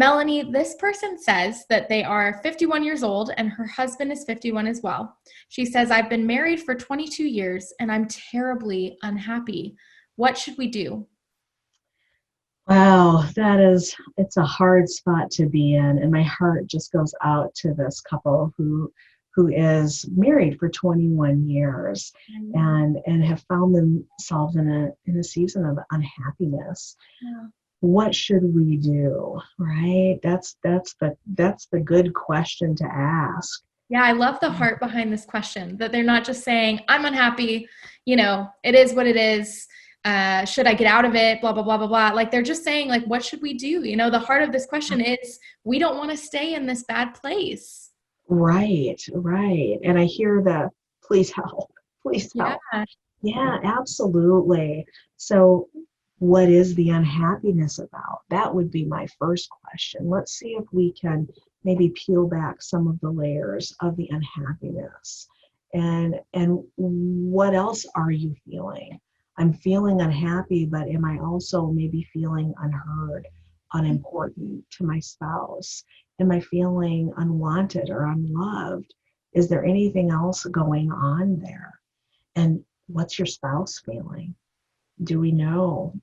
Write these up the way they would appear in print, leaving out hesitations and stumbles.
Melanie, this person says that they are 51 years old and her husband is 51 as well. She says, I've been married for 22 years and I'm terribly unhappy. What should we do? Wow, it's a hard spot to be in. And my heart just goes out to this couple who is married for 21 years and have found themselves in a season of unhappiness. Yeah. What should we do? Right? That's the good question to ask. Yeah, I love the heart behind this question, that they're not just saying, I'm unhappy, it is what it is. Should I get out of it? Blah, blah, blah, blah, blah. Like they're just saying, like, what should we do? The heart of this question is, we don't want to stay in this bad place. Right, right. And I hear the please help, please Yeah. help. Yeah, absolutely. So, what is the unhappiness about? That would be my first question. Let's see if we can maybe peel back some of the layers of the unhappiness. And what else are you feeling? I'm feeling unhappy, but am I also maybe feeling unheard, unimportant to my spouse? Am I feeling unwanted or unloved? Is there anything else going on there? And what's your spouse feeling? Do we know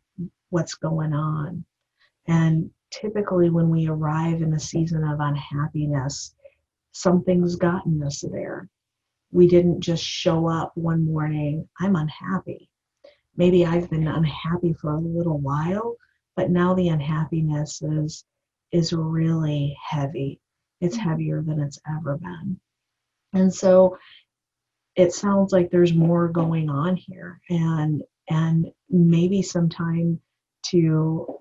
what's going on? And typically, when we arrive in a season of unhappiness, something's gotten us there. We didn't just show up one morning, I'm unhappy. Maybe I've been unhappy for a little while, but now the unhappiness is really heavy. It's heavier than it's ever been. And so it sounds like there's more going on here, and maybe some time to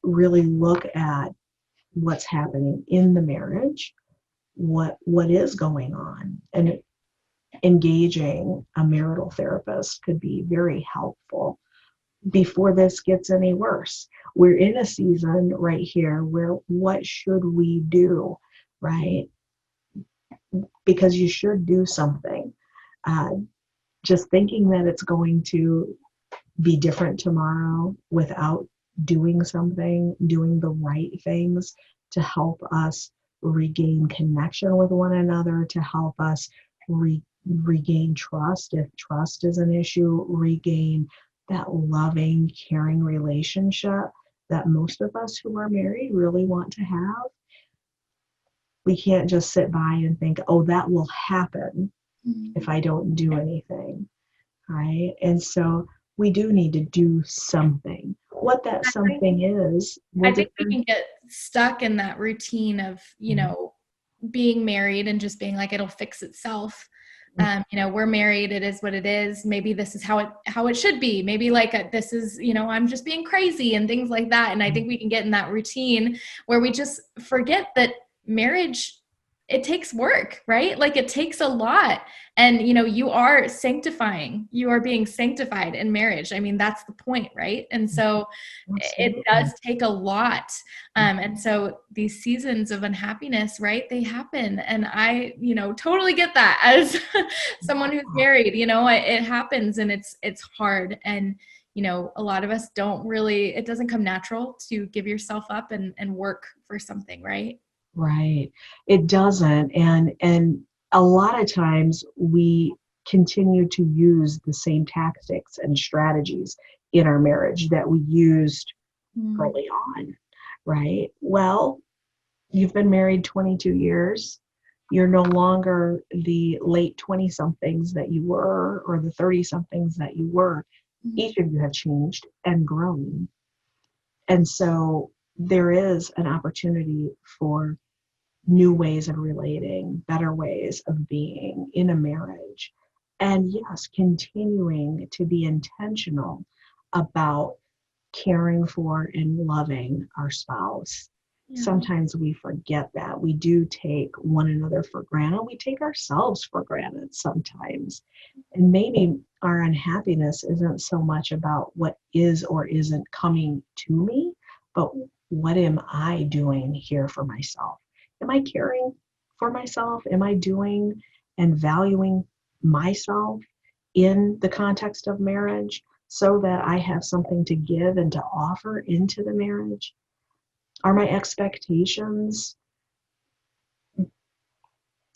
really look at what's happening in the marriage, what is going on, and engaging a marital therapist could be very helpful before this gets any worse. We're in a season right here where what should we do, right? Because you should do something. Uh, just thinking that it's going to be different tomorrow without doing something, doing the right things to help us regain connection with one another, to help us regain trust. If trust is an issue, regain that loving, caring relationship that most of us who are married really want to have. We can't just sit by and think, oh, that will happen if I don't do anything, right? And so we do need to do something. What that something is, I think we can get stuck in that routine of, being married and just being like, it'll fix itself. We're married, it is what it is. Maybe this is how it should be. Maybe this is, I'm just being crazy and things like that. And I think we can get in that routine where we just forget that marriage, it takes work, right? Like it takes a lot. And, you are being sanctified in marriage. I mean, that's the point, right? And so it does take a lot. And so these seasons of unhappiness, right, they happen. And I, totally get that as someone who's married, it happens and it's hard. And, a lot of us it doesn't come natural to give yourself up and work for something, right? Right. It doesn't. And a lot of times we continue to use the same tactics and strategies in our marriage that we used early on, right? Well, you've been married 22 years. You're no longer the late 20 somethings that you were or the 30 somethings that you were. Each of you have changed and grown. And so there is an opportunity for new ways of relating, better ways of being in a marriage. And yes, continuing to be intentional about caring for and loving our spouse. Yeah. Sometimes we forget that. We do take one another for granted. We take ourselves for granted sometimes. And maybe our unhappiness isn't so much about what is or isn't coming to me, but what am I doing here for myself? Am I caring for myself? Am I doing and valuing myself in the context of marriage so that I have something to give and to offer into the marriage? Are my expectations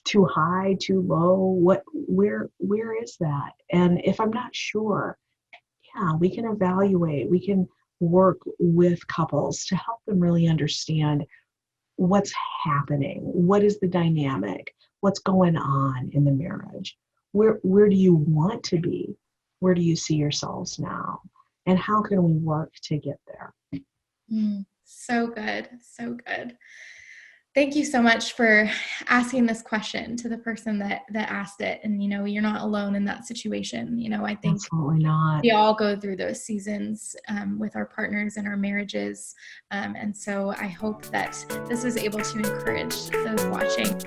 too high, too low? Where is that? And if I'm not sure, yeah, we can evaluate, we can work with couples to help them really understand what's happening, what is the dynamic, what's going on in the marriage, where do you want to be, where do you see yourselves now, and how can we work to get there. So good, so good. Thank you so much for asking this question to the person that asked it. And, you're not alone in that situation. I think Absolutely not. we all go through those seasons with our partners and our marriages. And so I hope that this was able to encourage those watching.